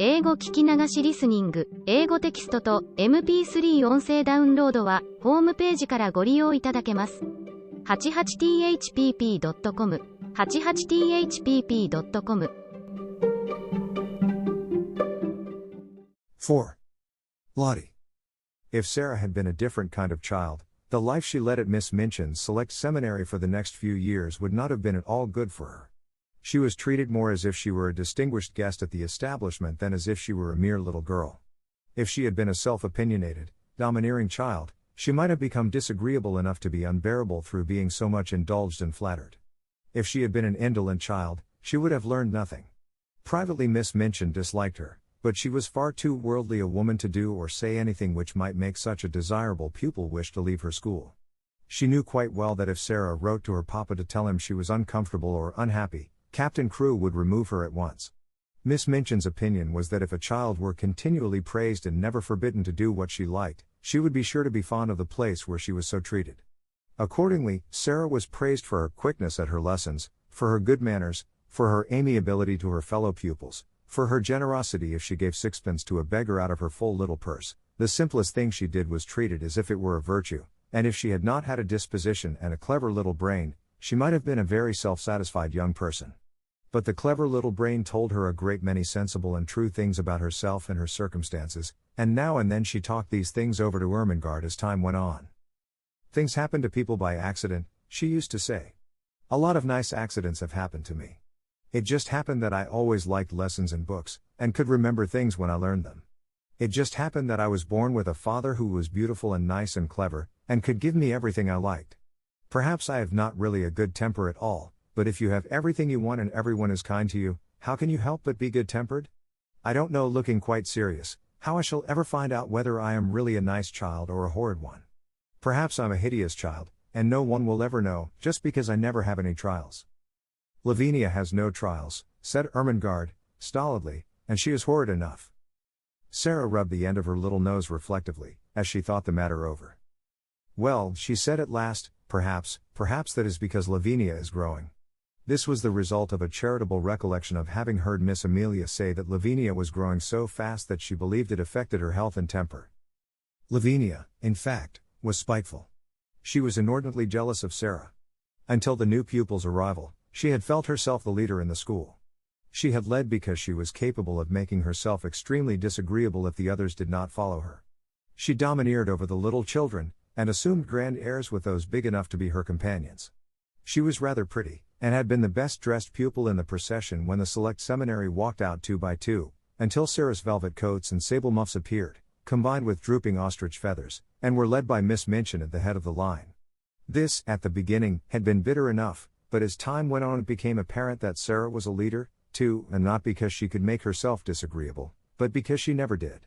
英語聞き流しリスニング、英語テキストと MP3 音声ダウンロードはホームページからご利用いただけます。88thpp.com 88thpp.com 4. Lottie. If Sarah had been a different kind of child, the life she led at Miss Minchin's select seminary for the next few years would not have been at all good for her. She was treated more as if she were a distinguished guest at the establishment than as if she were a mere little girl. If she had been a self-opinionated, domineering child, she might have become disagreeable enough to be unbearable through being so much indulged and flattered. If she had been an indolent child, she would have learned nothing. Privately, Miss Minchin disliked her, but she was far too worldly a woman to do or say anything which might make such a desirable pupil wish to leave her school. She knew quite well that if Sarah wrote to her papa to tell him she was uncomfortable or unhappy, Captain Crewe would remove her at once. Miss Minchin's opinion was that if a child were continually praised and never forbidden to do what she liked, she would be sure to be fond of the place where she was so treated. Accordingly, Sarah was praised for her quickness at her lessons, for her good manners, for her amiability to her fellow pupils, for her generosity if she gave sixpence to a beggar out of her full little purse. The simplest thing she did was treated as if it were a virtue, and if she had not had a disposition and a clever little brain, she might have been a very self-satisfied young person. But the clever little brain told her a great many sensible and true things about herself and her circumstances, and now and then she talked these things over to Ermengarde as time went on. Things happen to people by accident, she used to say. A lot of nice accidents have happened to me. It just happened that I always liked lessons and books, and could remember things when I learned them. It just happened that I was born with a father who was beautiful and nice and clever, and could give me everything I liked. Perhaps I have not really a good temper at all, but if you have everything you want and everyone is kind to you, how can you help but be good-tempered? I don't know, looking quite serious, how I shall ever find out whether I am really a nice child or a horrid one. Perhaps I'm a hideous child, and no one will ever know, just because I never have any trials. Lavinia has no trials, said Ermengarde, stolidly, and she is horrid enough. Sarah rubbed the end of her little nose reflectively, as she thought the matter over. Well, she said at last, perhaps that is because Lavinia is growing. This was the result of a charitable recollection of having heard Miss Amelia say that Lavinia was growing so fast that she believed it affected her health and temper. Lavinia, in fact, was spiteful. She was inordinately jealous of Sarah. Until the new pupil's arrival, she had felt herself the leader in the school. She had led because she was capable of making herself extremely disagreeable if the others did not follow her. She domineered over the little children, and assumed grand airs with those big enough to be her companions. She was rather pretty, and had been the best-dressed pupil in the procession when the select seminary walked out 2 by 2, until Sarah's velvet coats and sable muffs appeared, combined with drooping ostrich feathers, and were led by Miss Minchin at the head of the line. This, at the beginning, had been bitter enough, but as time went on it became apparent that Sarah was a leader, too, and not because she could make herself disagreeable, but because she never did.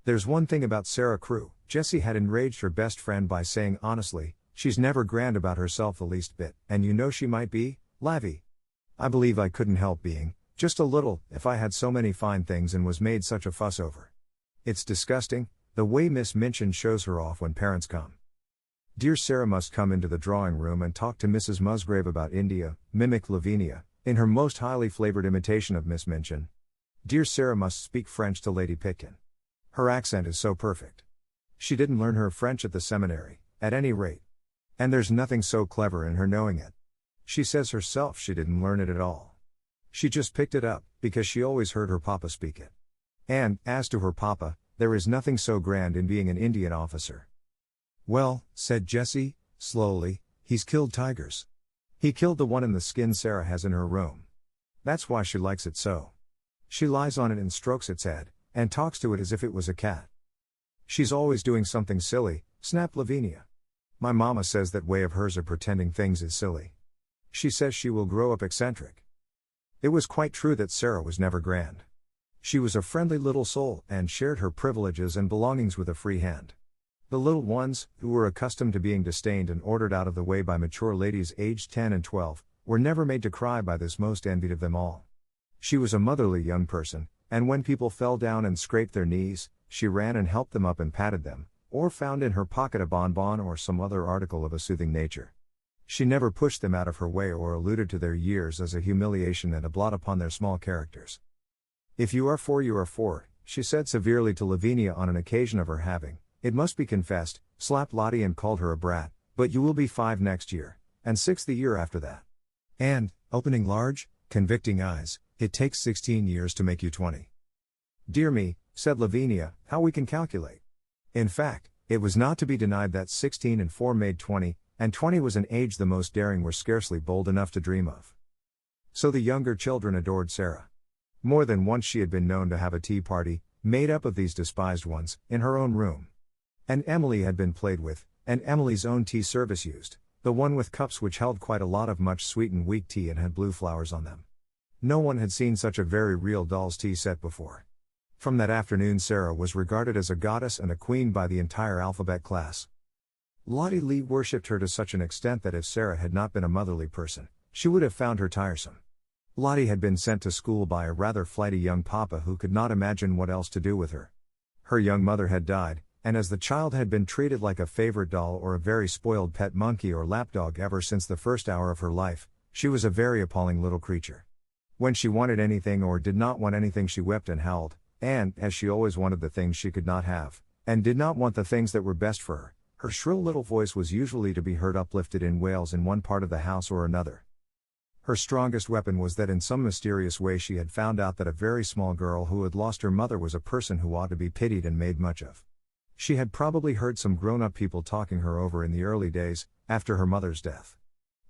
There's one thing about Sarah Crewe, Jessie had enraged her best friend by saying honestly, she's never grand about herself the least bit, and you know she might be, Lavy. I believe I couldn't help being, just a little, if I had so many fine things and was made such a fuss over. It's disgusting, the way Miss Minchin shows her off when parents come. Dear Sarah must come into the drawing room and talk to Mrs. Musgrave about India, mimicked Lavinia, in her most highly flavored imitation of Miss Minchin. Dear Sarah must speak French to Lady Pitkin. Her accent is so perfect. She didn't learn her French at the seminary, at any rate. And there's nothing so clever in her knowing it. She says herself she didn't learn it at all. She just picked it up, because she always heard her papa speak it. And, as to her papa, there is nothing so grand in being an Indian officer. Well, said Jessie, slowly, he's killed tigers. He killed the one in the skin Sarah has in her room. That's why she likes it so. She lies on it and strokes its head, and talks to it as if it was a cat. She's always doing something silly, snapped Lavinia. My mama says that way of hers of pretending things is silly. She says she will grow up eccentric. It was quite true that Sarah was never grand. She was a friendly little soul, and shared her privileges and belongings with a free hand. The little ones, who were accustomed to being disdained and ordered out of the way by mature ladies aged 10 and 12, were never made to cry by this most envied of them all. She was a motherly young person, and when people fell down and scraped their knees, she ran and helped them up and patted them, or found in her pocket a bonbon or some other article of a soothing nature. She never pushed them out of her way or alluded to their years as a humiliation and a blot upon their small characters. If you are 4, you are 4, she said severely to Lavinia on an occasion of her having, it must be confessed, slapped Lottie and called her a brat, but you will be 5 next year, and 6 the year after that. And, opening large, convicting eyes, it takes 16 years to make you 20. Dear me, said Lavinia, how we can calculate. In fact, it was not to be denied that 16 and 4 made 20, and 20 was an age the most daring were scarcely bold enough to dream of. So the younger children adored Sarah. More than once she had been known to have a tea party, made up of these despised ones, in her own room. And Emily had been played with, and Emily's own tea service used, the one with cups which held quite a lot of much sweetened weak tea and had blue flowers on them. No one had seen such a very real doll's tea set before. From that afternoon Sarah was regarded as a goddess and a queen by the entire alphabet class. Lottie Lee worshipped her to such an extent that if Sarah had not been a motherly person, she would have found her tiresome. Lottie had been sent to school by a rather flighty young papa who could not imagine what else to do with her. Her young mother had died, and as the child had been treated like a favorite doll or a very spoiled pet monkey or lapdog ever since the first hour of her life, she was a very appalling little creature. When she wanted anything or did not want anything she wept and howled, and, as she always wanted the things she could not have, and did not want the things that were best for her, her shrill little voice was usually to be heard uplifted in wails in one part of the house or another. Her strongest weapon was that in some mysterious way she had found out that a very small girl who had lost her mother was a person who ought to be pitied and made much of. She had probably heard some grown-up people talking her over in the early days, after her mother's death.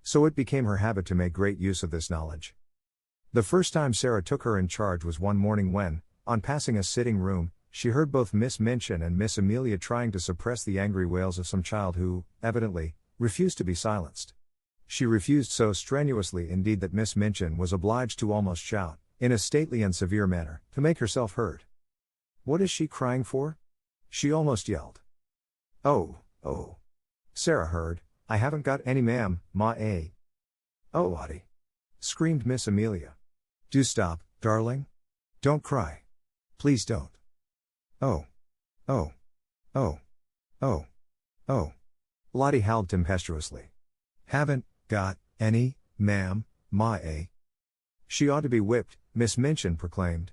So it became her habit to make great use of this knowledge. The first time Sarah took her in charge was one morning when, on passing a sitting room, she heard both Miss Minchin and Miss Amelia trying to suppress the angry wails of some child who, evidently, refused to be silenced. She refused so strenuously indeed that Miss Minchin was obliged to almost shout, in a stately and severe manner, to make herself heard. "What is she crying for?" she almost yelled. Oh. Sarah heard, "I haven't got any ma'am, ma. Oh, Lottie," screamed Miss Amelia. "Do stop, darling. Don't cry. Please don't. Oh. Lottie howled tempestuously. "Haven't got any, ma'am, ma. She ought to be whipped," Miss Minchin proclaimed.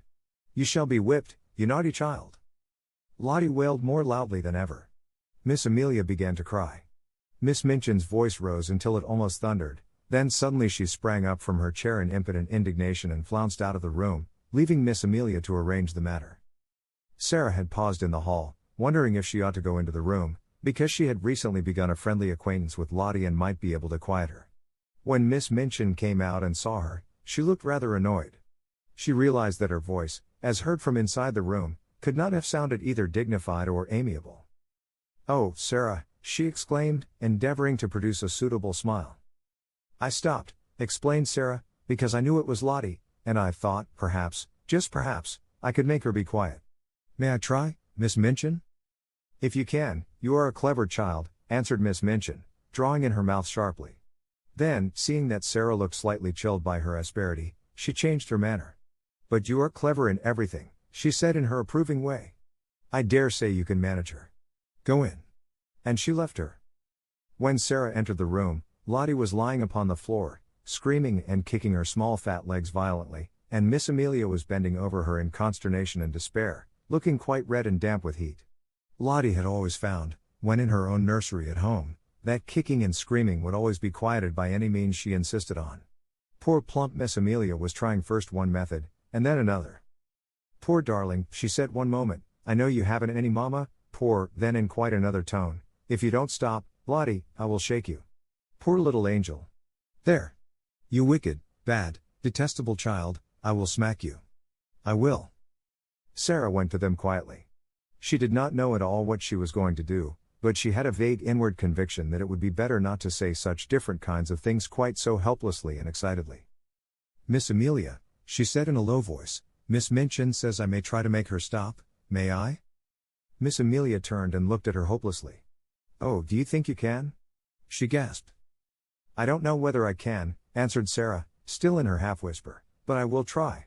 "You shall be whipped, you naughty child." Lottie wailed more loudly than ever. Miss Amelia began to cry. Miss Minchin's voice rose until it almost thundered, then suddenly she sprang up from her chair in impotent indignation and flounced out of the room, leaving Miss Amelia to arrange the matter. Sarah had paused in the hall, wondering if she ought to go into the room, because she had recently begun a friendly acquaintance with Lottie and might be able to quiet her. When Miss Minchin came out and saw her, she looked rather annoyed. She realized that her voice, as heard from inside the room, could not have sounded either dignified or amiable. "Oh, Sarah," she exclaimed, endeavoring to produce a suitable smile. "I stopped," explained Sarah, "because I knew it was Lottie, and I thought, perhaps, just perhaps, I could make her be quiet." "May I try, Miss Minchin?" "If you can, you are a clever child," answered Miss Minchin, drawing in her mouth sharply. Then, seeing that Sarah looked slightly chilled by her asperity, she changed her manner. "But you are clever in everything," she said in her approving way. "I dare say you can manage her. Go in." And she left her. When Sarah entered the room, Lottie was lying upon the floor, screaming and kicking her small fat legs violently, and Miss Amelia was bending over her in consternation and despair, looking quite red and damp with heat. Lottie had always found, when in her own nursery at home, that kicking and screaming would always be quieted by any means she insisted on. Poor plump Miss Amelia was trying first one method, and then another. "Poor darling," she said one moment, "I know you haven't any mamma." Poor, then in quite another tone, "If you don't stop, Lottie, I will shake you. Poor little angel. There. You wicked, bad, detestable child, I will smack you. I will." Sarah went to them quietly. She did not know at all what she was going to do, but she had a vague inward conviction that it would be better not to say such different kinds of things quite so helplessly and excitedly. "Miss Amelia," she said in a low voice, "Miss Minchin says I may try to make her stop, may I?" Miss Amelia turned and looked at her hopelessly. "Oh, do you think you can?" she gasped. "I don't know whether I can," answered Sarah, still in her half-whisper, "but I will try."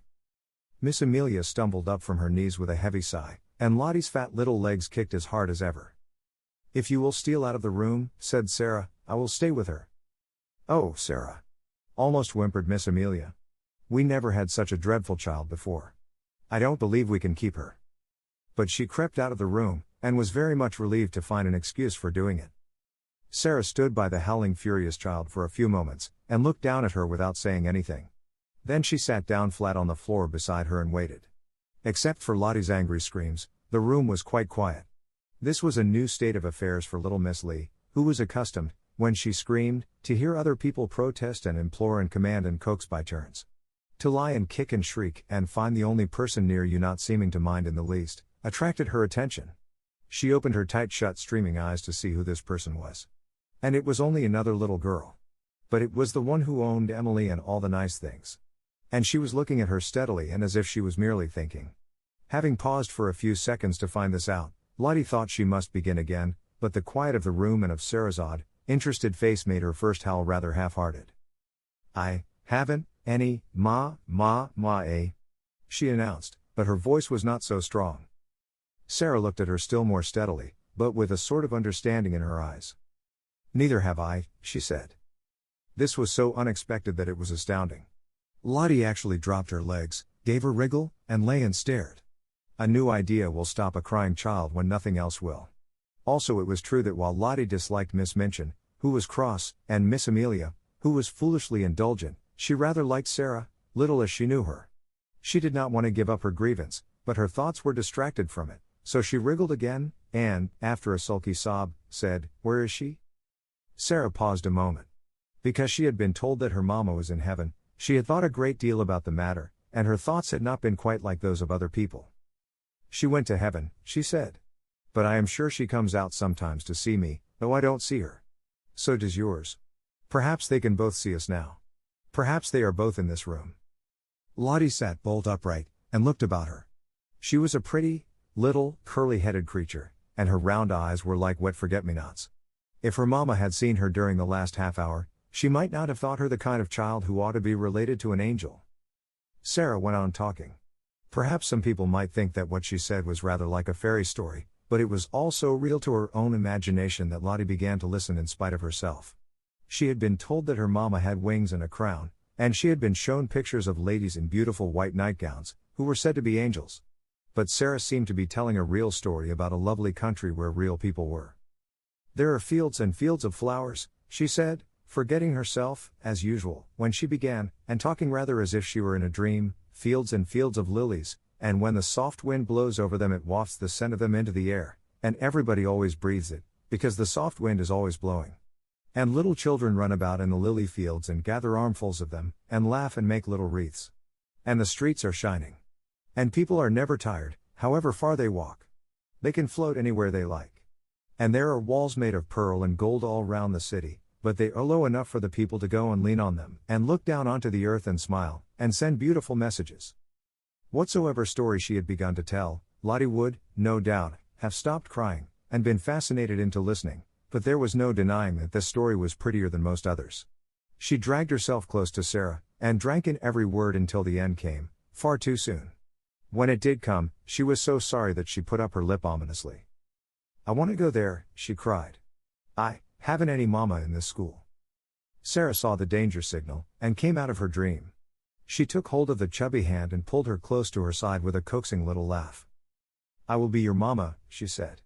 Miss Amelia stumbled up from her knees with a heavy sigh, and Lottie's fat little legs kicked as hard as ever. "If you will steal out of the room," said Sarah, "I will stay with her." "Oh, Sarah," almost whimpered Miss Amelia. "We never had such a dreadful child before. I don't believe we can keep her. But she crept out of the room, and was very much relieved to find an excuse for doing it. Sarah stood by the howling furious child for a few moments, and looked down at her without saying anything. Then she sat down flat on the floor beside her and waited. Except for Lottie's angry screams, the room was quite quiet. This was a new state of affairs for little Miss Lee, who was accustomed, when she screamed, to hear other people protest and implore and command and coax by turns. To lie and kick and shriek, and find the only person near you not seeming to mind in the least, attracted her attention. She opened her tight-shut streaming eyes to see who this person was. And it was only another little girl. But it was the one who owned Emily and all the nice things. And she was looking at her steadily and as if she was merely thinking. Having paused for a few seconds to find this out, Lottie thought she must begin again, but the quiet of the room and of Sarah's odd, interested face made her first howl rather half-hearted. "I haven't any, ma, she announced, but her voice was not so strong. Sarah looked at her still more steadily, but with a sort of understanding in her eyes. "Neither have I," she said. This was so unexpected that it was astounding. Lottie actually dropped her legs, gave a wriggle, and lay and stared. A new idea will stop a crying child when nothing else will. Also, it was true that while Lottie disliked Miss Minchin, who was cross, and Miss Amelia, who was foolishly indulgent, she rather liked Sarah, little as she knew her. She did not want to give up her grievance, but her thoughts were distracted from it, so she wriggled again, and, after a sulky sob, said, "Where is she?" Sarah paused a moment. Because she had been told that her mama was in heaven, she had thought a great deal about the matter, and her thoughts had not been quite like those of other people. "She went to heaven," she said. "But I am sure she comes out sometimes to see me, though I don't see her. So does yours. Perhaps they can both see us now. Perhaps they are both in this room." Lottie sat bolt upright, and looked about her. She was a pretty, little, curly-headed creature, and her round eyes were like wet forget-me-nots. If her mama had seen her during the last half hour, she might not have thought her the kind of child who ought to be related to an angel. Sarah went on talking. Perhaps some people might think that what she said was rather like a fairy story, but it was all so real to her own imagination that Lottie began to listen in spite of herself. She had been told that her mama had wings and a crown, and she had been shown pictures of ladies in beautiful white nightgowns, who were said to be angels. But Sarah seemed to be telling a real story about a lovely country where real people were. "There are fields and fields of flowers," she said, forgetting herself, as usual, when she began, and talking rather as if she were in a dream, "fields and fields of lilies, and when the soft wind blows over them it wafts the scent of them into the air, and everybody always breathes it, because the soft wind is always blowing. And little children run about in the lily fields and gather armfuls of them, and laugh and make little wreaths. And the streets are shining. And people are never tired, however far they walk. They can float anywhere they like. And there are walls made of pearl and gold all round the city, but they are low enough for the people to go and lean on them, and look down onto the earth and smile, and send beautiful messages." Whatsoever story she had begun to tell, Lottie would, no doubt, have stopped crying, and been fascinated into listening, but there was no denying that this story was prettier than most others. She dragged herself close to Sarah, and drank in every word until the end came, far too soon. When it did come, she was so sorry that she put up her lip ominously. "I want to go there," she cried. "I haven't any mama in this school." Sarah saw the danger signal, and came out of her dream. She took hold of the chubby hand and pulled her close to her side with a coaxing little laugh. "I will be your mama," she said.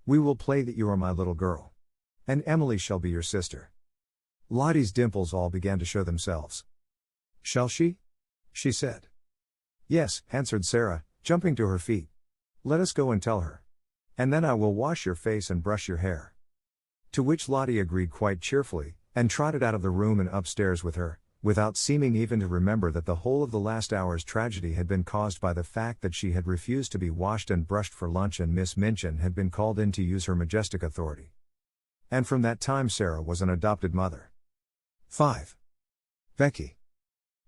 "We will play that you are my little girl. And Emily shall be your sister." Lottie's dimples all began to show themselves. "Shall she?" she said. "Yes," answered Sarah, jumping to her feet. "Let us go and tell her. And then I will wash your face and brush your hair." To which Lottie agreed quite cheerfully, and trotted out of the room and upstairs with her, without seeming even to remember that the whole of the last hour's tragedy had been caused by the fact that she had refused to be washed and brushed for lunch and Miss Minchin had been called in to use her majestic authority. And from that time Sarah was an adopted mother. 5. Becky.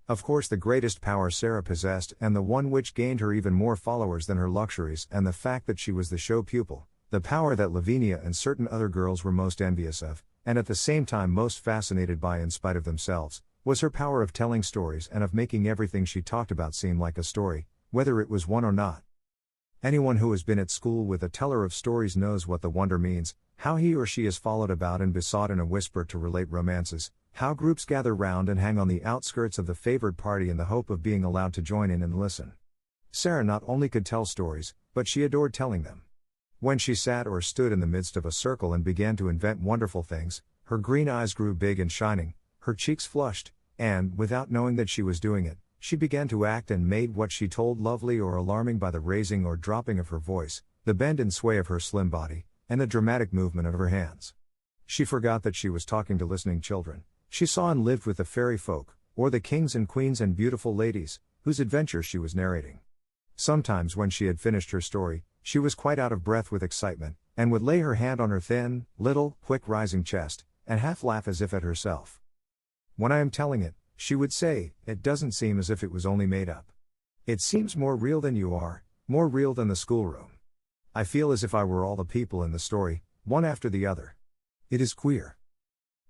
Of course the greatest power Sarah possessed, and the one which gained her even more followers than her luxuries and the fact that she was the show pupil, the power that Lavinia and certain other girls were most envious of, and at the same time most fascinated by in spite of themselves, was her power of telling stories and of making everything she talked about seem like a story, whether it was one or not. Anyone who has been at school with a teller of stories knows what the wonder means, how he or she is followed about and besought in a whisper to relate romances, how groups gather round and hang on the outskirts of the favored party in the hope of being allowed to join in and listen. Sarah not only could tell stories, but she adored telling them. When she sat or stood in the midst of a circle and began to invent wonderful things, her green eyes grew big and shining, her cheeks flushed, and, without knowing that she was doing it, she began to act and made what she told lovely or alarming by the raising or dropping of her voice, the bend and sway of her slim body, and the dramatic movement of her hands. She forgot that she was talking to listening children. She saw and lived with the fairy folk, or the kings and queens and beautiful ladies, whose adventures she was narrating. Sometimes when she had finished her story, she was quite out of breath with excitement, and would lay her hand on her thin, little, quick-rising chest, and half laugh as if at herself. When I am telling it, she would say, it doesn't seem as if it was only made up. It seems more real than you are, more real than the schoolroom. I feel as if I were all the people in the story, one after the other. It is queer.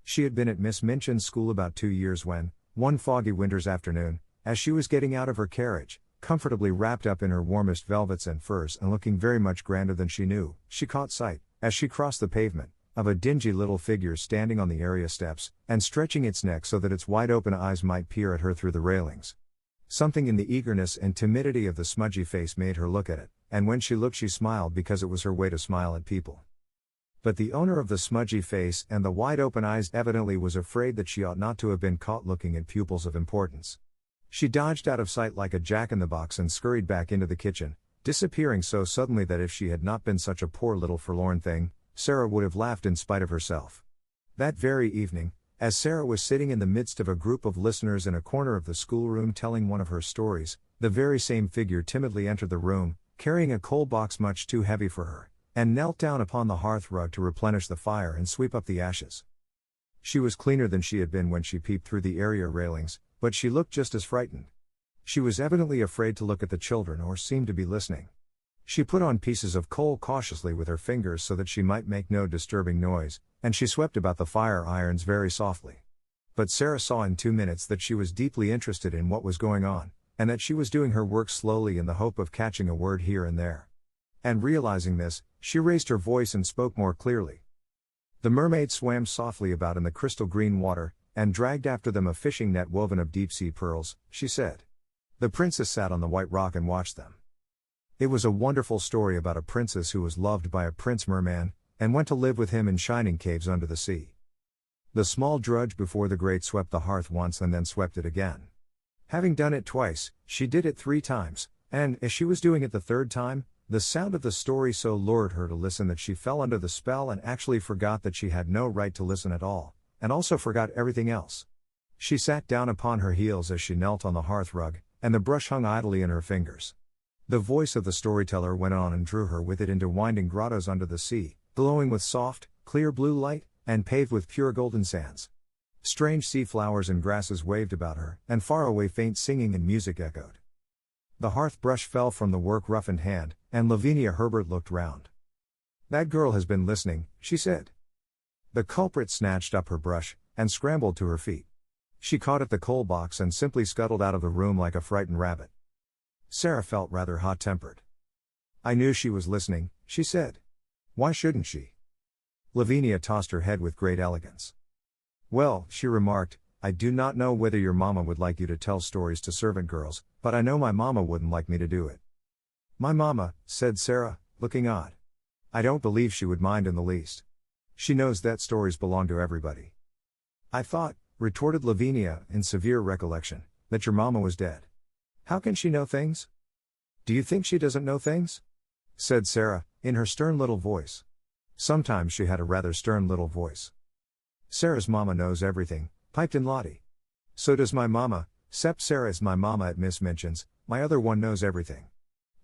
She had been at Miss Minchin's school about 2 years when, one foggy winter's afternoon, as she was getting out of her carriage, comfortably wrapped up in her warmest velvets and furs and looking very much grander than she knew, she caught sight, as she crossed the pavement, of a dingy little figure standing on the area steps, and stretching its neck so that its wide-open eyes might peer at her through the railings. Something in the eagerness and timidity of the smudgy face made her look at it, and when she looked she smiled because it was her way to smile at people. But the owner of the smudgy face and the wide-open eyes evidently was afraid that she ought not to have been caught looking at pupils of importance. She dodged out of sight like a jack-in-the-box and scurried back into the kitchen, disappearing so suddenly that if she had not been such a poor little forlorn thing, Sarah would have laughed in spite of herself. That very evening, as Sarah was sitting in the midst of a group of listeners in a corner of the schoolroom telling one of her stories, the very same figure timidly entered the room, carrying a coal box much too heavy for her, and knelt down upon the hearth rug to replenish the fire and sweep up the ashes. She was cleaner than she had been when she peeped through the area railings, but she looked just as frightened. She was evidently afraid to look at the children or seemed to be listening. She put on pieces of coal cautiously with her fingers so that she might make no disturbing noise, and she swept about the fire irons very softly. But Sarah saw in 2 minutes that she was deeply interested in what was going on, and that she was doing her work slowly in the hope of catching a word here and there. And realizing this, she raised her voice and spoke more clearly. The mermaids swam softly about in the crystal green water, and dragged after them a fishing net woven of deep-sea pearls, she said. The princess sat on the white rock and watched them. It was a wonderful story about a princess who was loved by a prince merman, and went to live with him in shining caves under the sea. The small drudge before the great swept the hearth once and then swept it again. Having done it twice, she did it 3 times, and, as she was doing it the 3rd time, the sound of the story so lured her to listen that she fell under the spell and actually forgot that she had no right to listen at all, and also forgot everything else. She sat down upon her heels as she knelt on the hearth rug, and the brush hung idly in her fingers. The voice of the storyteller went on and drew her with it into winding grottos under the sea, glowing with soft, clear blue light, and paved with pure golden sands. Strange sea flowers and grasses waved about her, and far away faint singing and music echoed. The hearth brush fell from the work-roughened hand, and Lavinia Herbert looked round. That girl has been listening, she said. The culprit snatched up her brush, and scrambled to her feet. She caught at the coal box and simply scuttled out of the room like a frightened rabbit. Sarah felt rather hot-tempered. I knew she was listening, she said. Why shouldn't she? Lavinia tossed her head with great elegance. Well, she remarked, I do not know whether your mama would like you to tell stories to servant girls, but I know my mama wouldn't like me to do it. My mama, said Sarah, looking odd. I don't believe she would mind in the least. She knows that stories belong to everybody. I thought, retorted Lavinia, in severe recollection, that your mama was dead. How can she know things? Do you think she doesn't know things? Said Sarah, in her stern little voice. Sometimes she had a rather stern little voice. Sarah's mama knows everything, piped in Lottie. So does my mama, 'cept Sarah is my mama at Miss Minchin's, my other one knows everything.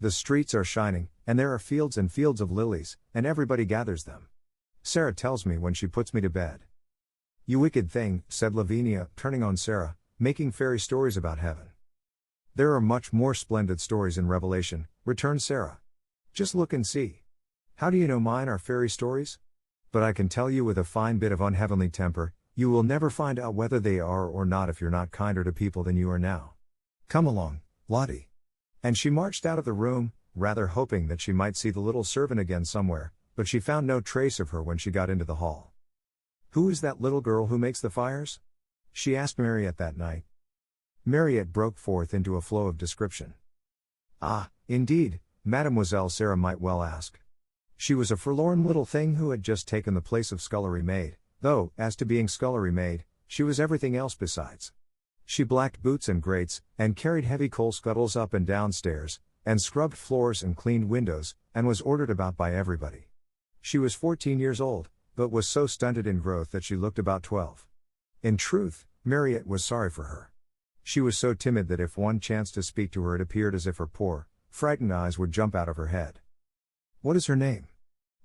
The streets are shining, and there are fields and fields of lilies, and everybody gathers them. Sarah tells me when she puts me to bed. You wicked thing, said Lavinia, turning on Sarah, making fairy stories about heaven. There are much more splendid stories in Revelation, returned Sarah. Just look and see. How do you know mine are fairy stories? But I can tell you with a fine bit of unheavenly temper, you will never find out whether they are or not if you're not kinder to people than you are now. Come along, Lottie. And she marched out of the room, rather hoping that she might see the little servant again somewhere, but she found no trace of her when she got into the hall. Who is that little girl who makes the fires? She asked Mariette that night. Mariette broke forth into a flow of description. Ah, indeed, Mademoiselle Sarah might well ask. She was a forlorn little thing who had just taken the place of scullery maid, though, as to being scullery maid, she was everything else besides. She blacked boots and grates, and carried heavy coal scuttles up and down stairs, and scrubbed floors and cleaned windows, and was ordered about by everybody. She was 14 years old, but was so stunted in growth that she looked about 12. In truth, Mariette was sorry for her. She was so timid that if one chanced to speak to her it appeared as if her poor, frightened eyes would jump out of her head. "What is her name?"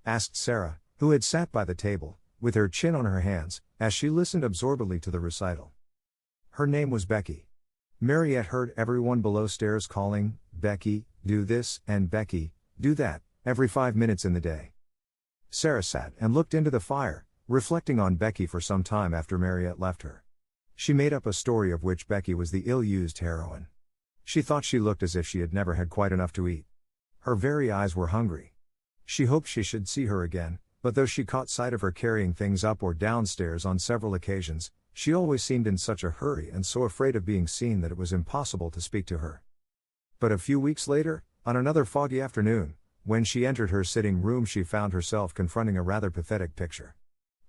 asked Sarah, who had sat by the table, with her chin on her hands, as she listened absorbedly to the recital. Her name was Becky. Mariette heard everyone below stairs calling, "Becky, do this," and "Becky, do that," every 5 minutes in the day. Sarah sat and looked into the fire, reflecting on Becky for some time after Mariette left her. She made up a story of which Becky was the ill-used heroine. She thought she looked as if she had never had quite enough to eat. Her very eyes were hungry. She hoped she should see her again, but though she caught sight of her carrying things up or downstairs on several occasions, she always seemed in such a hurry and so afraid of being seen that it was impossible to speak to her. But a few weeks later, on another foggy afternoon, when she entered her sitting room she found herself confronting a rather pathetic picture.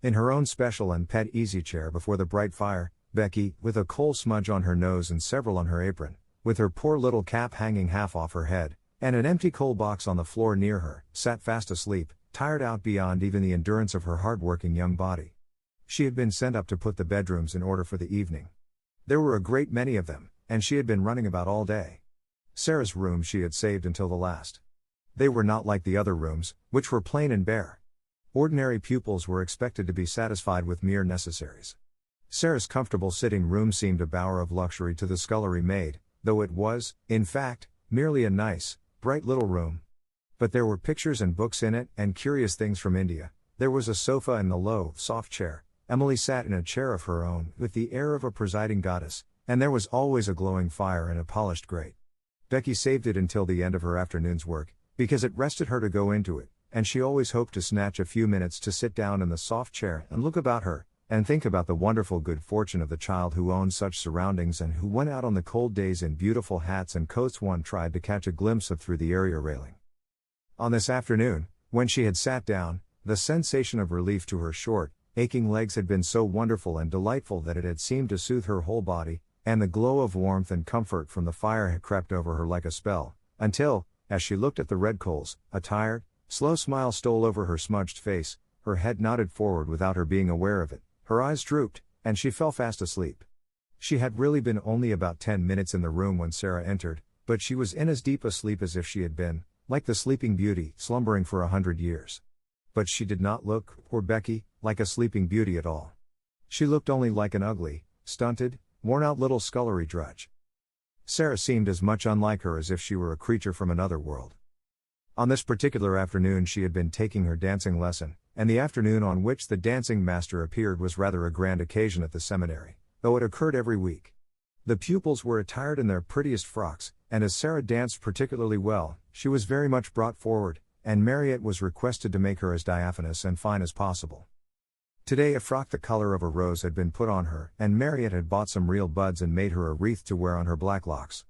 In her own special and pet easy chair before the bright fire, Becky, with a coal smudge on her nose and several on her apron, with her poor little cap hanging half off her head, and an empty coal box on the floor near her, sat fast asleep, tired out beyond even the endurance of her hard-working young body. She had been sent up to put the bedrooms in order for the evening. There were a great many of them, and she had been running about all day. Sarah's room she had saved until the last. They were not like the other rooms, which were plain and bare. Ordinary pupils were expected to be satisfied with mere necessaries. Sarah's comfortable sitting room seemed a bower of luxury to the scullery maid, though it was, in fact, merely a nice, bright little room. But there were pictures and books in it, and curious things from India. There was a sofa and the low, soft chair. Emily sat in a chair of her own, with the air of a presiding goddess, and there was always a glowing fire and a polished grate. Becky saved it until the end of her afternoon's work, because it rested her to go into it, and she always hoped to snatch a few minutes to sit down in the soft chair and look about her, and think about the wonderful good fortune of the child who owned such surroundings and who went out on the cold days in beautiful hats and coats one tried to catch a glimpse of through the area railing. On this afternoon, when she had sat down, the sensation of relief to her short, aching legs had been so wonderful and delightful that it had seemed to soothe her whole body, and the glow of warmth and comfort from the fire had crept over her like a spell, until, as she looked at the red coals, a tired, slow smile stole over her smudged face, her head nodded forward without her being aware of it, her eyes drooped, and she fell fast asleep. She had really been only about 10 minutes in the room when Sarah entered, but she was in as deep a sleep as if she had been, like the Sleeping Beauty, slumbering for 100 years. But she did not look, poor Becky, like a Sleeping Beauty at all. She looked only like an ugly, stunted, worn-out little scullery drudge. Sarah seemed as much unlike her as if she were a creature from another world. On this particular afternoon she had been taking her dancing lesson, and the afternoon on which the dancing master appeared was rather a grand occasion at the seminary, though it occurred every week. The pupils were attired in their prettiest frocks, and as Sarah danced particularly well, she was very much brought forward, and Mariette was requested to make her as diaphanous and fine as possible. Today a frock the color of a rose had been put on her, and Mariette had bought some real buds and made her a wreath to wear on her black locks.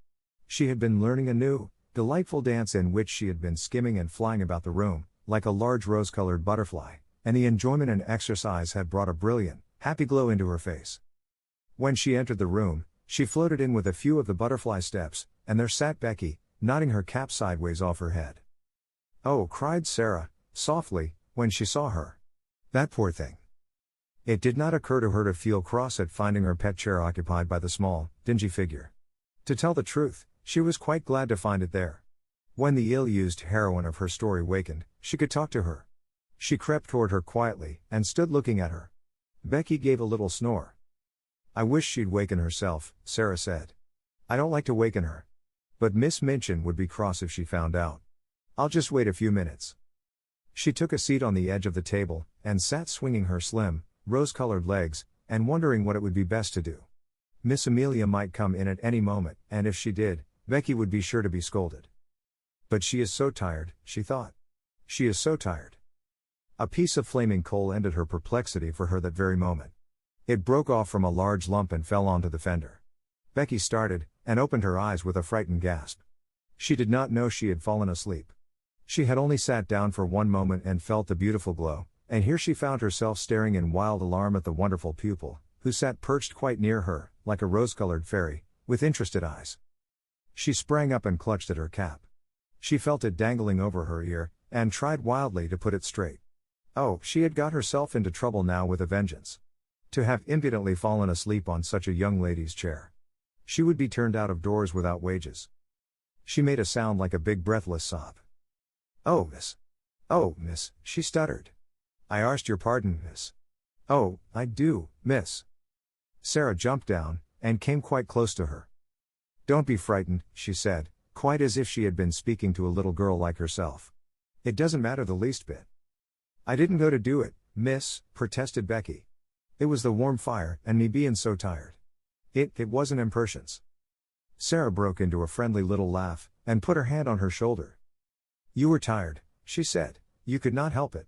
She had been learning a new, delightful dance in which she had been skimming and flying about the room, like a large rose-colored butterfly, and the enjoyment and exercise had brought a brilliant, happy glow into her face. When she entered the room, she floated in with a few of the butterfly steps, and there sat Becky, nodding her cap sideways off her head. "Oh," cried Sarah, softly, when she saw her. "That poor thing." It did not occur to her to feel cross at finding her pet chair occupied by the small, dingy figure. To tell the truth, she was quite glad to find it there. When the ill-used heroine of her story wakened, she could talk to her. She crept toward her quietly, and stood looking at her. Becky gave a little snore. "I wish she'd waken herself," Sarah said. "I don't like to waken her. But Miss Minchin would be cross if she found out. I'll just wait a few minutes." She took a seat on the edge of the table, and sat swinging her slim, rose-colored legs, and wondering what it would be best to do. Miss Amelia might come in at any moment, and if she did, Becky would be sure to be scolded. "But she is so tired," she thought. "She is so tired." A piece of flaming coal ended her perplexity for her that very moment. It broke off from a large lump and fell onto the fender. Becky started, and opened her eyes with a frightened gasp. She did not know she had fallen asleep. She had only sat down for one moment and felt the beautiful glow, and here she found herself staring in wild alarm at the wonderful pupil, who sat perched quite near her, like a rose-colored fairy, with interested eyes. She sprang up and clutched at her cap. She felt it dangling over her ear, and tried wildly to put it straight. Oh, she had got herself into trouble now with a vengeance. To have impudently fallen asleep on such a young lady's chair. She would be turned out of doors without wages. She made a sound like a big breathless sob. "Oh, miss," she stuttered. "I arst your pardon, miss. Oh, I do, miss." Sarah jumped down, and came quite close to her. "Don't be frightened," she said, quite as if she had been speaking to a little girl like herself. "It doesn't matter the least bit." "I didn't go to do it, miss," protested Becky. "It was the warm fire, and me bein' so tired. It wasn't impertience." Sarah broke into a friendly little laugh, and put her hand on her shoulder. "You were tired," she said. "You could not help it.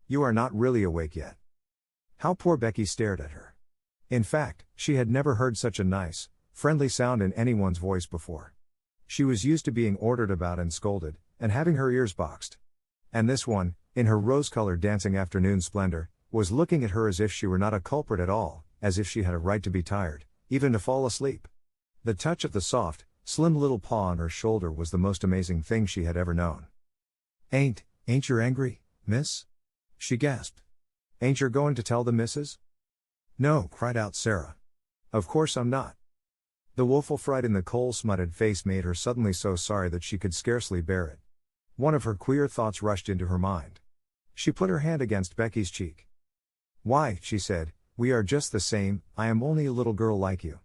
You are not really awake yet." How poor Becky stared at her. In fact, she had never heard such a nice, friendly sound in anyone's voice before. She was used to being ordered about and scolded, and having her ears boxed. And this one, in her rose-colored dancing afternoon splendor, was looking at her as if she were not a culprit at all, as if she had a right to be tired, even to fall asleep. The touch of the soft, slim little paw on her shoulder was the most amazing thing she had ever known. Ain't you angry, miss?" she gasped. "Ain't you going to tell the missus?" "No," cried out Sarah. "Of course I'm not." The woeful fright in the coal-smutted face made her suddenly so sorry that she could scarcely bear it. One of her queer thoughts rushed into her mind. She put her hand against Becky's cheek. "Why," she said, "we are just the same. I am only a little girl like you.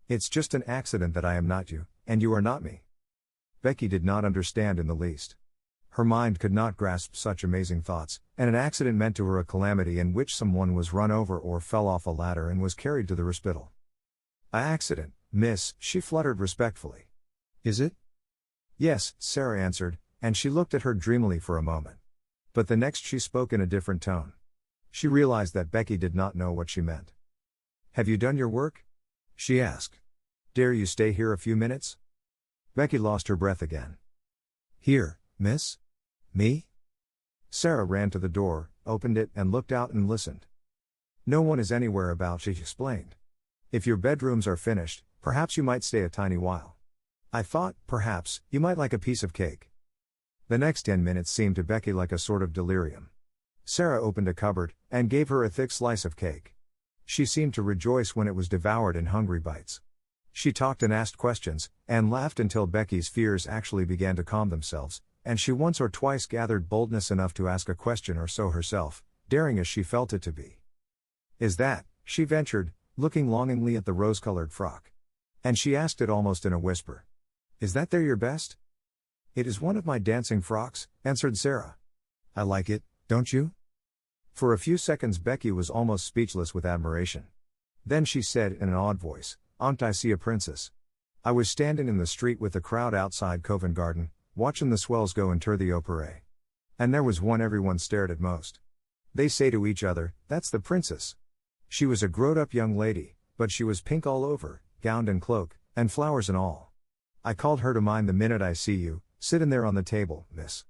It's just an accident that I am not you, and you are not me." Becky did not understand in the least. Her mind could not grasp such amazing thoughts, and an accident meant to her a calamity in which someone was run over or fell off a ladder and was carried to the hospital. "A accident, miss," she fluttered respectfully. "Is it?" "Yes," Sarah answered, and she looked at her dreamily for a moment. But the next she spoke in a different tone. She realized that Becky did not know what she meant. "Have you done your work?" she asked. "Dare you stay here a few minutes?" Becky lost her breath again. "Here, miss? Me?" Sarah ran to the door, opened it, and looked out and listened. "No one is anywhere about," she explained. "If your bedrooms are finished, perhaps you might stay a tiny while. I thought, perhaps, you might like a piece of cake." The next 10 minutes seemed to Becky like a sort of delirium. Sarah opened a cupboard, and gave her a thick slice of cake. She seemed to rejoice when it was devoured in hungry bites. She talked and asked questions, and laughed until Becky's fears actually began to calm themselves, and she once or twice gathered boldness enough to ask a question or so herself, daring as she felt it to be. "Is that," she ventured, looking longingly at the rose-colored frock. And she asked it almost in a whisper. "Is that there your best?" "It is one of my dancing frocks," answered Sarah. "I like it, don't you?" For a few seconds Becky was almost speechless with admiration. Then she said in an awed voice, "I see a princess. I was standing in the street with the crowd outside Covent Garden, watchin' the swells go inter the opera. And there was one everyone stared at most. They say to each other, 'That's the princess.' She was a growed-up young lady, but she was pink all over, gowned and cloak, and flowers and all. I called her to mind the minute I see you, sittin' there on the table, miss.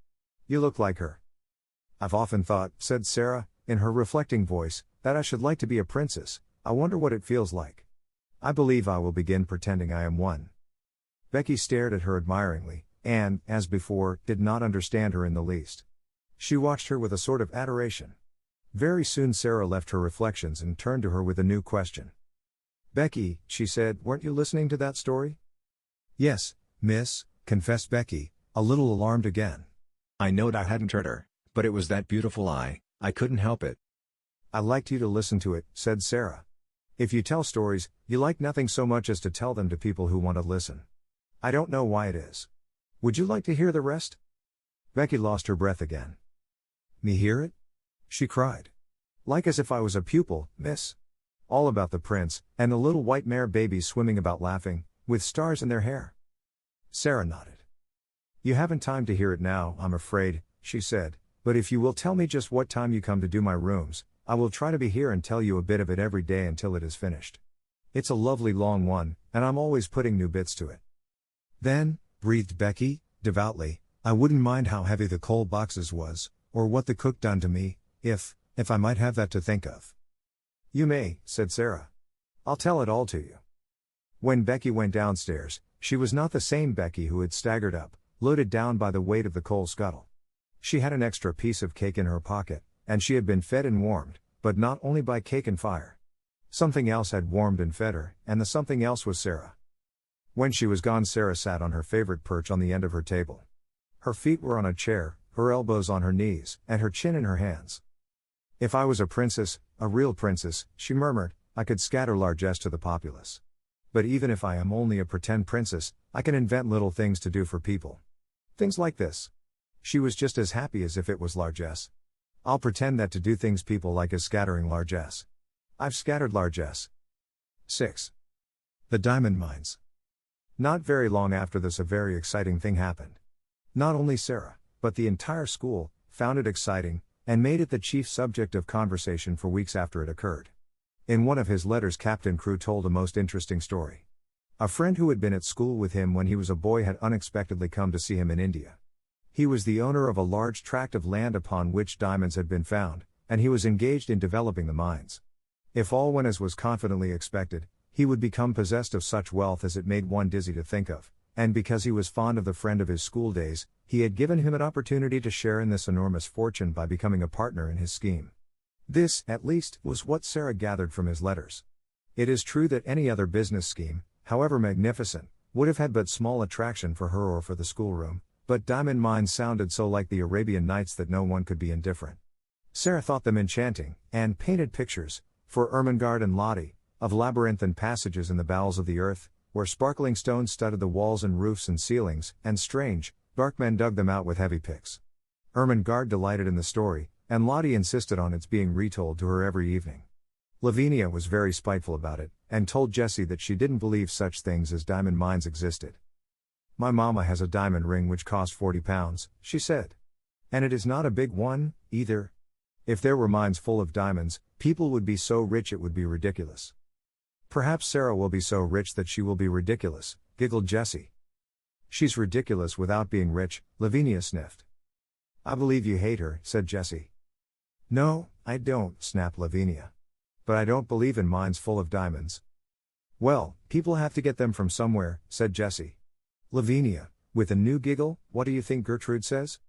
You look like her." "I've often thought," said Sarah, in her reflecting voice, "that I should like to be a princess. I wonder what it feels like. I believe I will begin pretending I am one." Becky stared at her admiringly, and, as before, did not understand her in the least. She watched her with a sort of adoration. Very soon Sarah left her reflections and turned to her with a new question. "Becky," she said, "weren't you listening to that story?" "Yes, miss," confessed Becky, a little alarmed again. "I knowed I hadn't heard her, but it was that beautiful I couldn't help it." "I liked you to listen to it," said Sarah. "If you tell stories, you like nothing so much as to tell them to people who want to listen. I don't know why it is. Would you like to hear the rest?" Becky lost her breath again. "Me hear it?" she cried. "Like as if I was a pupil, miss. All about the prince, and the little white mare babies swimming about laughing, with stars in their hair." Sarah nodded. "You haven't time to hear it now, I'm afraid," she said, "but if you will tell me just what time you come to do my rooms, I will try to be here and tell you a bit of it every day until it is finished. It's a lovely long one, and I'm always putting new bits to it." "Then," breathed Becky, devoutly, "I wouldn't mind how heavy the coal boxes was, or what the cook done to me, if I might have that to think of." "You may," said Sarah. "I'll tell it all to you." When Becky went downstairs, she was not the same Becky who had staggered up, loaded down by the weight of the coal scuttle. She had an extra piece of cake in her pocket, and she had been fed and warmed, but not only by cake and fire. Something else had warmed and fed her, and the something else was Sarah. When she was gone, Sarah sat on her favorite perch on the end of her table. Her feet were on a chair, her elbows on her knees, and her chin in her hands. "If I was a princess, a real princess," she murmured, "I could scatter largesse to the populace. But even if I am only a pretend princess, I can invent little things to do for people. Things like this." She was just as happy as if it was largesse. "I'll pretend that to do things people like is scattering largesse. I've scattered largesse." 6. The diamond mines. Not very long after this, a very exciting thing happened. Not only Sarah, but the entire school, found it exciting, and made it the chief subject of conversation for weeks after it occurred. In one of his letters, Captain Crew told a most interesting story. A friend who had been at school with him when he was a boy had unexpectedly come to see him in India. He was the owner of a large tract of land upon which diamonds had been found, and he was engaged in developing the mines. If all went as was confidently expected, he would become possessed of such wealth as it made one dizzy to think of, and because he was fond of the friend of his school days, he had given him an opportunity to share in this enormous fortune by becoming a partner in his scheme. This, at least, was what Sarah gathered from his letters. It is true that any other business scheme, however magnificent, would have had but small attraction for her or for the schoolroom, but diamond mines sounded so like the Arabian Nights that no one could be indifferent. Sarah thought them enchanting, and painted pictures, for Ermengarde and Lottie, of labyrinthine passages in the bowels of the earth, where sparkling stones studded the walls and roofs and ceilings, and strange, dark men dug them out with heavy picks. Ermengarde delighted in the story, and Lottie insisted on its being retold to her every evening. Lavinia was very spiteful about it, and told Jessie that she didn't believe such things as diamond mines existed. "My mama has a diamond ring which cost £40, she said. "And it is not a big one, either. If there were mines full of diamonds, people would be so rich it would be ridiculous." "Perhaps Sarah will be so rich that she will be ridiculous," giggled Jessie. "She's ridiculous without being rich," Lavinia sniffed. "I believe you hate her," said Jessie. "No, I don't," snapped Lavinia. "But I don't believe in mines full of diamonds." "Well, people have to get them from somewhere," said Jessie. Lavinia, with a new giggle, "What do you think Gertrude says?"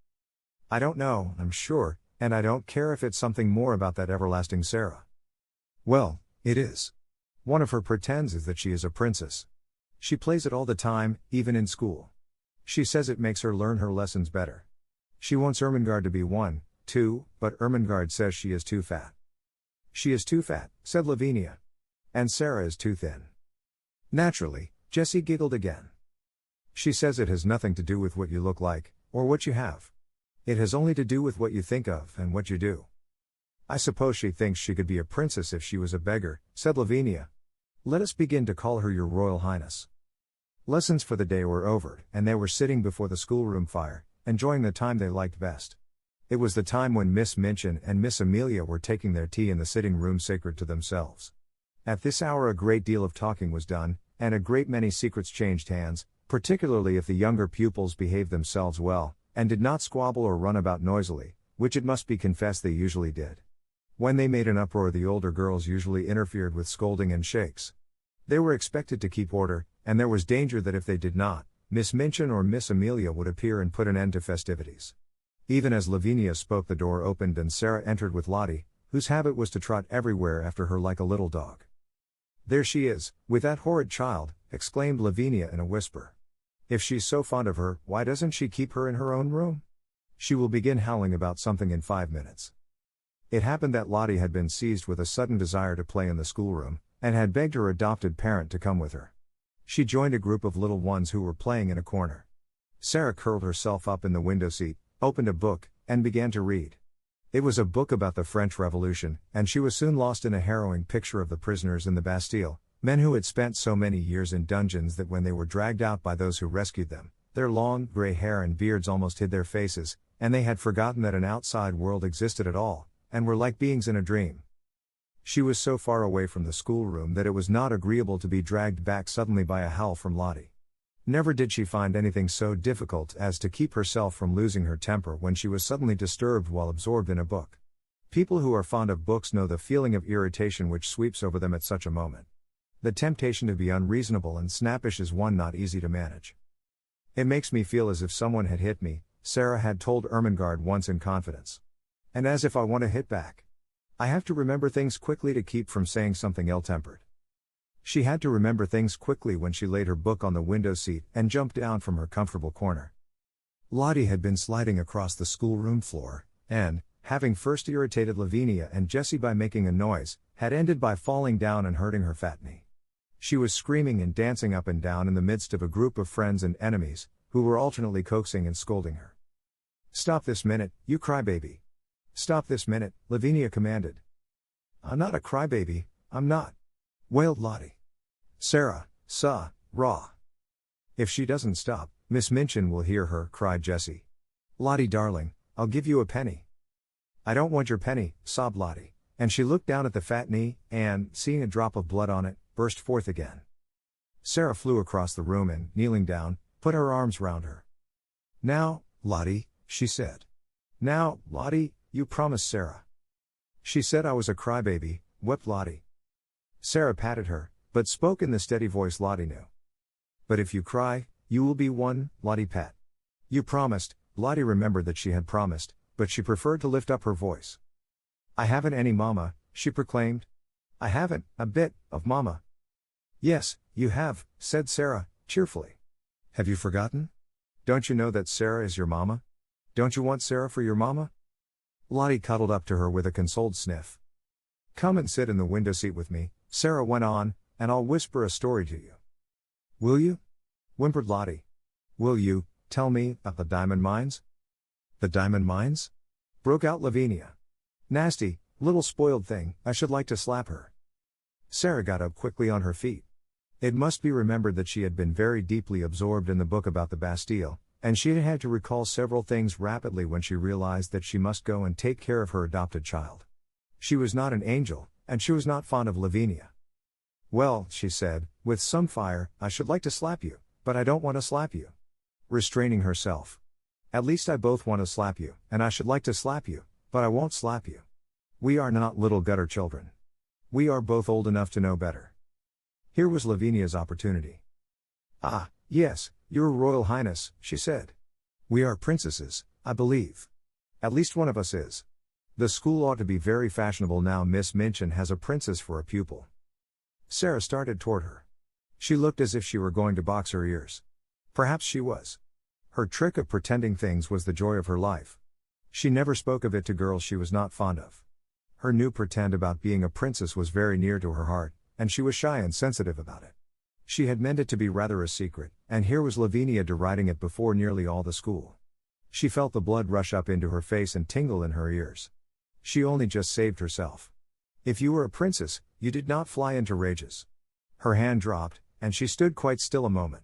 "I don't know, I'm sure, and I don't care if it's something more about that everlasting Sarah." "Well, it is. One of her pretends is that she is a princess. She plays it all the time, even in school. She says it makes her learn her lessons better. She wants Ermengarde to be one, too, but Ermengarde says she is too fat." "She is too fat," said Lavinia. "And Sarah is too thin." Naturally, Jessie giggled again. "She says it has nothing to do with what you look like, or what you have. It has only to do with what you think of and what you do." "I suppose she thinks she could be a princess if she was a beggar," said Lavinia. "Let us begin to call her Your Royal Highness." Lessons for the day were over, and they were sitting before the schoolroom fire, enjoying the time they liked best. It was the time when Miss Minchin and Miss Amelia were taking their tea in the sitting room sacred to themselves. At this hour a great deal of talking was done, and a great many secrets changed hands, particularly if the younger pupils behaved themselves well, and did not squabble or run about noisily, which it must be confessed they usually did. When they made an uproar, the older girls usually interfered with scolding and shakes. They were expected to keep order, and there was danger that if they did not, Miss Minchin or Miss Amelia would appear and put an end to festivities. Even as Lavinia spoke, the door opened and Sarah entered with Lottie, whose habit was to trot everywhere after her like a little dog. "There she is, with that horrid child," exclaimed Lavinia in a whisper. "If she's so fond of her, why doesn't she keep her in her own room? She will begin howling about something in 5 minutes." It happened that Lottie had been seized with a sudden desire to play in the schoolroom, and had begged her adopted parent to come with her. She joined a group of little ones who were playing in a corner. Sarah curled herself up in the window seat, opened a book, and began to read. It was a book about the French Revolution, and she was soon lost in a harrowing picture of the prisoners in the Bastille, men who had spent so many years in dungeons that when they were dragged out by those who rescued them, their long, gray hair and beards almost hid their faces, and they had forgotten that an outside world existed at all, and were like beings in a dream. She was so far away from the schoolroom that it was not agreeable to be dragged back suddenly by a howl from Lottie. Never did she find anything so difficult as to keep herself from losing her temper when she was suddenly disturbed while absorbed in a book. People who are fond of books know the feeling of irritation which sweeps over them at such a moment. The temptation to be unreasonable and snappish is one not easy to manage. It makes me feel as if someone had hit me, Sarah had told Ermengarde once in confidence. And as if I want to hit back. I have to remember things quickly to keep from saying something ill-tempered. She had to remember things quickly when she laid her book on the window seat and jumped down from her comfortable corner. Lottie had been sliding across the schoolroom floor, and, having first irritated Lavinia and Jessie by making a noise, had ended by falling down and hurting her fat knee. She was screaming and dancing up and down in the midst of a group of friends and enemies, who were alternately coaxing and scolding her. "Stop this minute, you crybaby. Stop this minute," Lavinia commanded. "I'm not a crybaby, I'm not," wailed Lottie. "Sarah, raw. If she doesn't stop, Miss Minchin will hear her," cried Jessie. "Lottie darling, I'll give you a penny." "I don't want your penny," sobbed Lottie, and she looked down at the fat knee, and, seeing a drop of blood on it, burst forth again. Sarah flew across the room and, kneeling down, put her arms round her. "Now, Lottie," she said. "Now, Lottie, you promised Sarah." "She said I was a crybaby," wept Lottie. Sarah patted her, but spoke in the steady voice Lottie knew. "But if you cry, you will be one, Lottie pet. You promised." Lottie remembered that she had promised, but she preferred to lift up her voice. "I haven't any mama," she proclaimed. "I haven't a bit of mama." "Yes, you have," said Sarah, cheerfully. "Have you forgotten? Don't you know that Sarah is your mama? Don't you want Sarah for your mama?" Lottie cuddled up to her with a consoled sniff. "Come and sit in the window seat with me," Sarah went on, "and I'll whisper a story to you." "Will you?" whimpered Lottie. "Will you tell me of the diamond mines?" "The diamond mines?" broke out Lavinia. "Nasty, little spoiled thing, I should like to slap her." Sarah got up quickly on her feet. It must be remembered that she had been very deeply absorbed in the book about the Bastille, and she had had to recall several things rapidly when she realized that she must go and take care of her adopted child. She was not an angel, and she was not fond of Lavinia. "Well," she said, with some fire, "I should like to slap you, but I don't want to slap you." Restraining herself. "At least I both want to slap you, and I should like to slap you, but I won't slap you. We are not little gutter children. We are both old enough to know better." Here was Lavinia's opportunity. "Ah, yes, Your Royal Highness," she said. "We are princesses, I believe. At least one of us is. The school ought to be very fashionable now Miss Minchin has a princess for a pupil." Sarah started toward her. She looked as if she were going to box her ears. Perhaps she was. Her trick of pretending things was the joy of her life. She never spoke of it to girls she was not fond of. Her new pretend about being a princess was very near to her heart, and she was shy and sensitive about it. She had meant it to be rather a secret, and here was Lavinia deriding it before nearly all the school. She felt the blood rush up into her face and tingle in her ears. She only just saved herself. If you were a princess, you did not fly into rages. Her hand dropped, and she stood quite still a moment.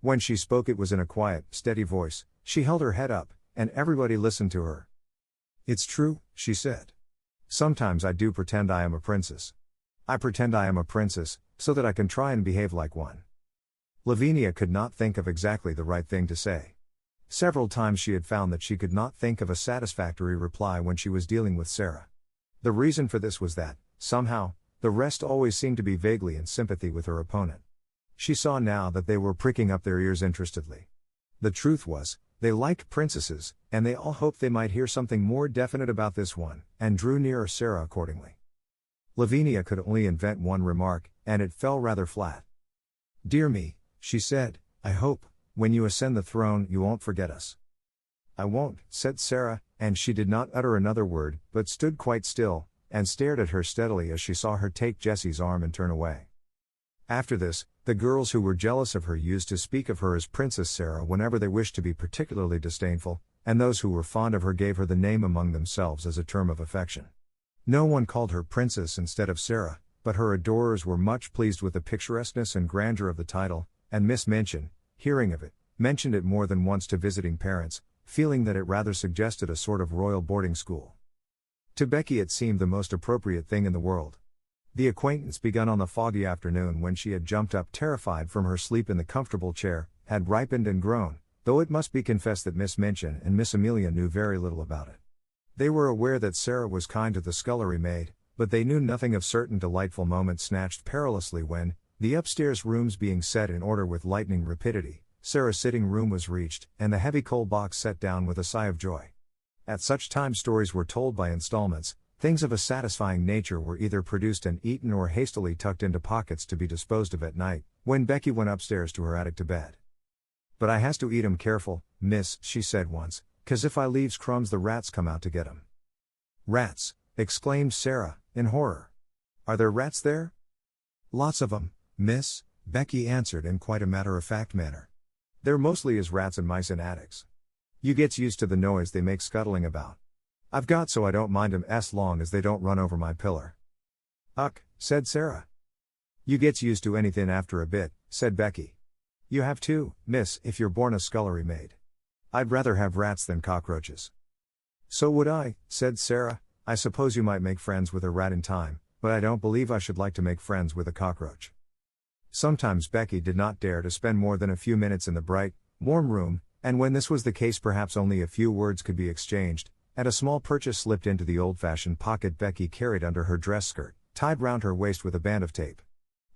When she spoke it was in a quiet, steady voice. She held her head up, and everybody listened to her. "It's true," she said. "Sometimes I do pretend I am a princess. I pretend I am a princess, so that I can try and behave like one." Lavinia could not think of exactly the right thing to say. Several times she had found that she could not think of a satisfactory reply when she was dealing with Sarah. The reason for this was that, somehow, the rest always seemed to be vaguely in sympathy with her opponent. She saw now that they were pricking up their ears interestedly. The truth was, they liked princesses, and they all hoped they might hear something more definite about this one, and drew nearer Sarah accordingly. Lavinia could only invent one remark, and it fell rather flat. "Dear me," she said, "I hope, when you ascend the throne, you won't forget us." "I won't," said Sarah, and she did not utter another word, but stood quite still, and stared at her steadily as she saw her take Jessie's arm and turn away. After this, the girls who were jealous of her used to speak of her as Princess Sarah whenever they wished to be particularly disdainful, and those who were fond of her gave her the name among themselves as a term of affection. No one called her Princess instead of Sarah, but her adorers were much pleased with the picturesqueness and grandeur of the title, and Miss Minchin, hearing of it, mentioned it more than once to visiting parents, feeling that it rather suggested a sort of royal boarding school. To Becky it seemed the most appropriate thing in the world. The acquaintance begun on the foggy afternoon when she had jumped up terrified from her sleep in the comfortable chair, had ripened and grown, though it must be confessed that Miss Minchin and Miss Amelia knew very little about it. They were aware that Sarah was kind to the scullery maid, but they knew nothing of certain delightful moments snatched perilously when, the upstairs rooms being set in order with lightning rapidity, Sarah's sitting room was reached, and the heavy coal box set down with a sigh of joy. At such times stories were told by installments, things of a satisfying nature were either produced and eaten or hastily tucked into pockets to be disposed of at night, when Becky went upstairs to her attic to bed. "But I has to eat 'em careful, miss," she said once, "'cause if I leaves crumbs the rats come out to get 'em." "Rats!" exclaimed Sarah, in horror. "Are there rats there?" "Lots of 'em, miss," Becky answered in quite a matter-of-fact manner. "There mostly is rats and mice in attics. You gets used to the noise they make scuttling about. I've got so I don't mind 'em as long as they don't run over my pillar." "Uck," said Sarah. "You gets used to anything after a bit," said Becky. "You have too, miss, if you're born a scullery maid. I'd rather have rats than cockroaches." "So would I," said Sarah. "I suppose you might make friends with a rat in time, but I don't believe I should like to make friends with a cockroach." Sometimes Becky did not dare to spend more than a few minutes in the bright, warm room, and when this was the case perhaps only a few words could be exchanged, and a small purchase slipped into the old-fashioned pocket Becky carried under her dress skirt, tied round her waist with a band of tape.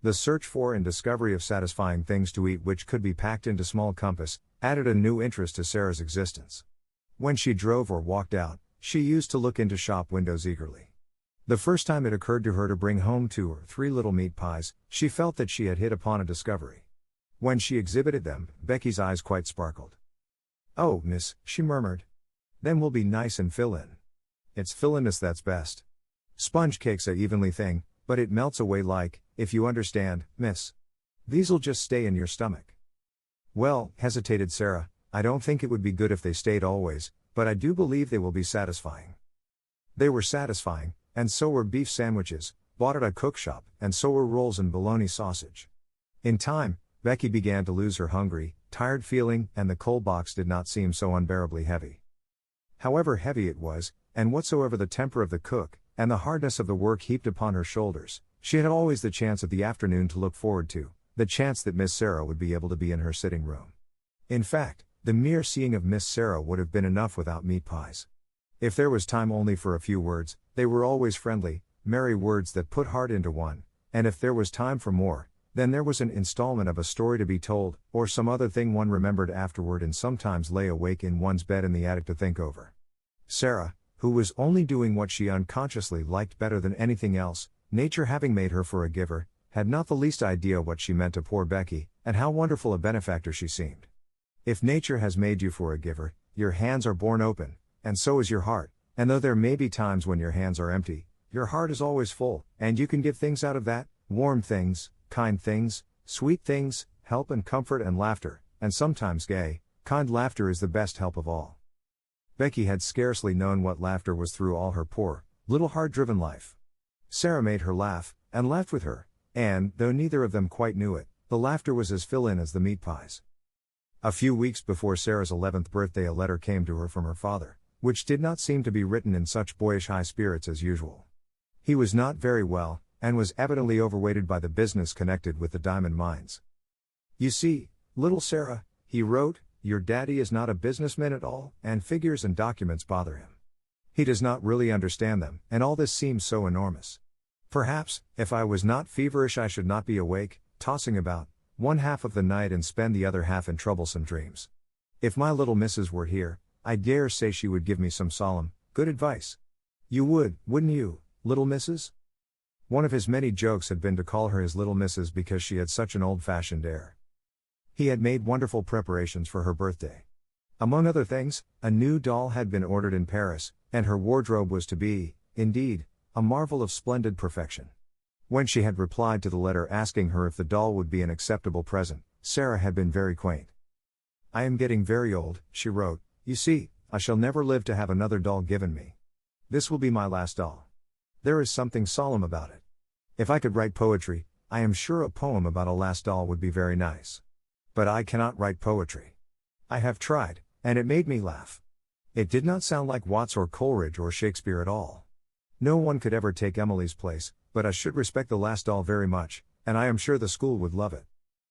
The search for and discovery of satisfying things to eat which could be packed into small compass, added a new interest to Sarah's existence. When she drove or walked out, she used to look into shop windows eagerly. The first time it occurred to her to bring home 2 or 3 little meat pies, she felt that she had hit upon a discovery. When she exhibited them, Becky's eyes quite sparkled. "Oh, miss," she murmured. "Them will be nice and fill in. It's filliness that's best. Sponge cake's a evenly thing, but it melts away like, if you understand, miss. These'll just stay in your stomach." "Well," hesitated Sarah, "I don't think it would be good if they stayed always, but I do believe they will be satisfying." They were satisfying, and so were beef sandwiches, bought at a cook shop, and so were rolls and bologna sausage. In time, Becky began to lose her hungry, tired feeling, and the coal box did not seem so unbearably heavy. However heavy it was, and whatsoever the temper of the cook, and the hardness of the work heaped upon her shoulders, she had always the chance of the afternoon to look forward to, the chance that Miss Sarah would be able to be in her sitting room. In fact, the mere seeing of Miss Sarah would have been enough without meat pies. If there was time only for a few words, they were always friendly, merry words that put heart into one, and if there was time for more, then there was an installment of a story to be told, or some other thing one remembered afterward and sometimes lay awake in one's bed in the attic to think over. Sarah, who was only doing what she unconsciously liked better than anything else, nature having made her for a giver, had not the least idea what she meant to poor Becky, and how wonderful a benefactor she seemed. If nature has made you for a giver, your hands are borne open, and so is your heart, and though there may be times when your hands are empty, your heart is always full, and you can give things out of that, warm things, kind things, sweet things, help and comfort and laughter, and sometimes gay, kind laughter is the best help of all. Becky had scarcely known what laughter was through all her poor, little hard-driven life. Sarah made her laugh, and laughed with her, and, though neither of them quite knew it, the laughter was as fill-in as the meat pies. A few weeks before Sarah's 11th birthday a letter came to her from her father, which did not seem to be written in such boyish high spirits as usual. He was not very well, and was evidently overweighted by the business connected with the diamond mines. "You see, little Sarah," he wrote, "your daddy is not a businessman at all, and figures and documents bother him. He does not really understand them, and all this seems so enormous. Perhaps, if I was not feverish I should not be awake, tossing about, one half of the night and spend the other half in troublesome dreams. If my little missus were here, I dare say she would give me some solemn, good advice. You would, wouldn't you, little missus?" One of his many jokes had been to call her his little missus because she had such an old-fashioned air. He had made wonderful preparations for her birthday. Among other things, a new doll had been ordered in Paris, and her wardrobe was to be, indeed, a marvel of splendid perfection. When she had replied to the letter asking her if the doll would be an acceptable present, Sarah had been very quaint. "I am getting very old," she wrote. "You see, I shall never live to have another doll given me. This will be my last doll. There is something solemn about it. If I could write poetry, I am sure a poem about a last doll would be very nice. But I cannot write poetry. I have tried, and it made me laugh. It did not sound like Watts or Coleridge or Shakespeare at all. No one could ever take Emily's place, but I should respect the last doll very much, and I am sure the school would love it.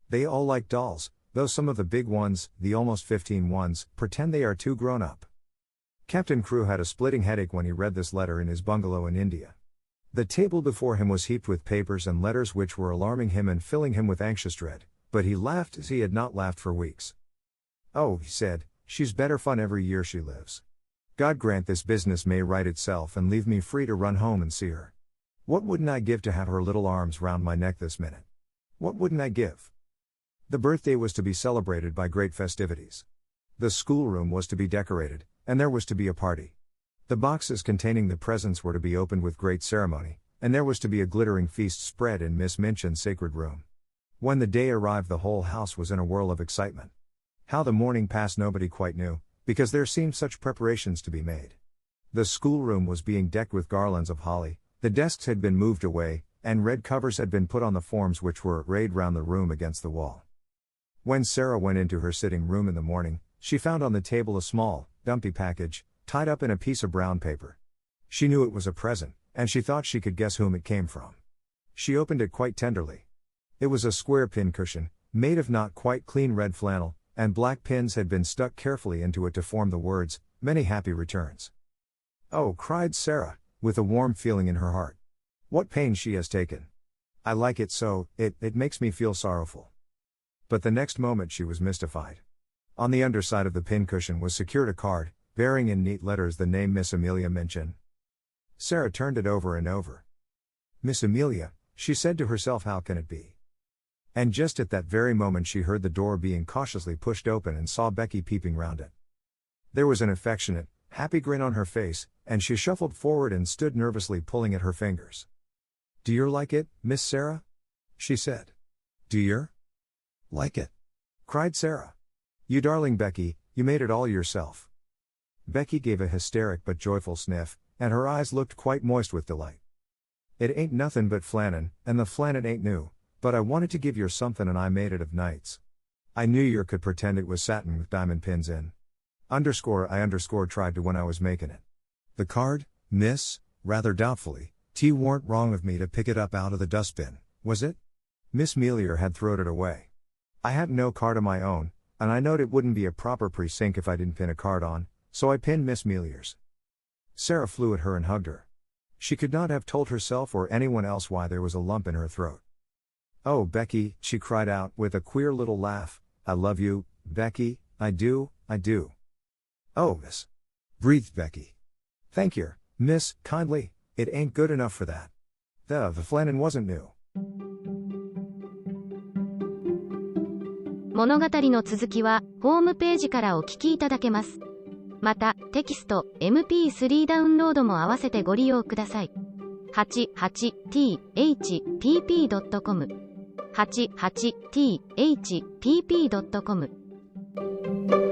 They all like dolls, though some of the big ones, the almost 15 ones, pretend they are too grown up. Captain Crew had a splitting headache when he read this letter in his bungalow in India. The table before him was heaped with papers and letters which were alarming him and filling him with anxious dread, but he laughed as he had not laughed for weeks. "Oh," he said, "she's better fun every year she lives. God grant this business may right itself and leave me free to run home and see her. What wouldn't I give to have her little arms round my neck this minute? What wouldn't I give?" The birthday was to be celebrated by great festivities. The schoolroom was to be decorated, and there was to be a party. The boxes containing the presents were to be opened with great ceremony, and there was to be a glittering feast spread in Miss Minchin's sacred room. When the day arrived, the whole house was in a whirl of excitement. How the morning passed nobody quite knew, because there seemed such preparations to be made. The schoolroom was being decked with garlands of holly, the desks had been moved away, and red covers had been put on the forms which were arrayed round the room against the wall. When Sarah went into her sitting room in the morning, she found on the table a small, dumpy package, tied up in a piece of brown paper. She knew it was a present, and she thought she could guess whom it came from. She opened it quite tenderly. It was a square pincushion, made of not quite clean red flannel, and black pins had been stuck carefully into it to form the words, "Many happy returns." "Oh," cried Sarah, with a warm feeling in her heart. "What pains she has taken. I like it so, it makes me feel sorrowful." But the next moment she was mystified. On the underside of the pincushion was secured a card, bearing in neat letters the name Miss Amelia Minchin. Sarah turned it over and over. "Miss Amelia," she said to herself, "how can it be?" And just at that very moment she heard the door being cautiously pushed open and saw Becky peeping round it. There was an affectionate, happy grin on her face, and she shuffled forward and stood nervously pulling at her fingers. "Do yer like it, Miss Sarah?" she said. "Do yer like it?" cried Sarah. "You darling Becky, you made it all yourself." Becky gave a hysteric but joyful sniff, and her eyes looked quite moist with delight. "It ain't nothin' but flannin, and the flannin ain't new, but I wanted to give yer somethin' and I made it of nights. I knew yer could pretend it was satin with diamond pins in. I tried to when I was makin' it. The card, miss, rather doubtfully, warn't wrong of me to pick it up out of the dustbin, was it?" Miss Melior had throwed it away. "I hadn't no card of my own, and I knowed it wouldn't be a proper precinct if I didn't pin a card on, so I pinned Miss Melior's." Sarah flew at her and hugged her. She could not have told herself or anyone else why there was a lump in her throat. "Oh, Becky," she cried out, with a queer little laugh, "I love you, Becky, I do, I do." "Oh, miss," breathed Becky. "Thank yer, miss, kindly, it ain't good enough for that. The flannin wasn't new." 物語の続きは、ホームページからお聞きいただけます。また、テキスト、MP3 ダウンロードも合わせてご利用ください。88thpp.com 88thpp.com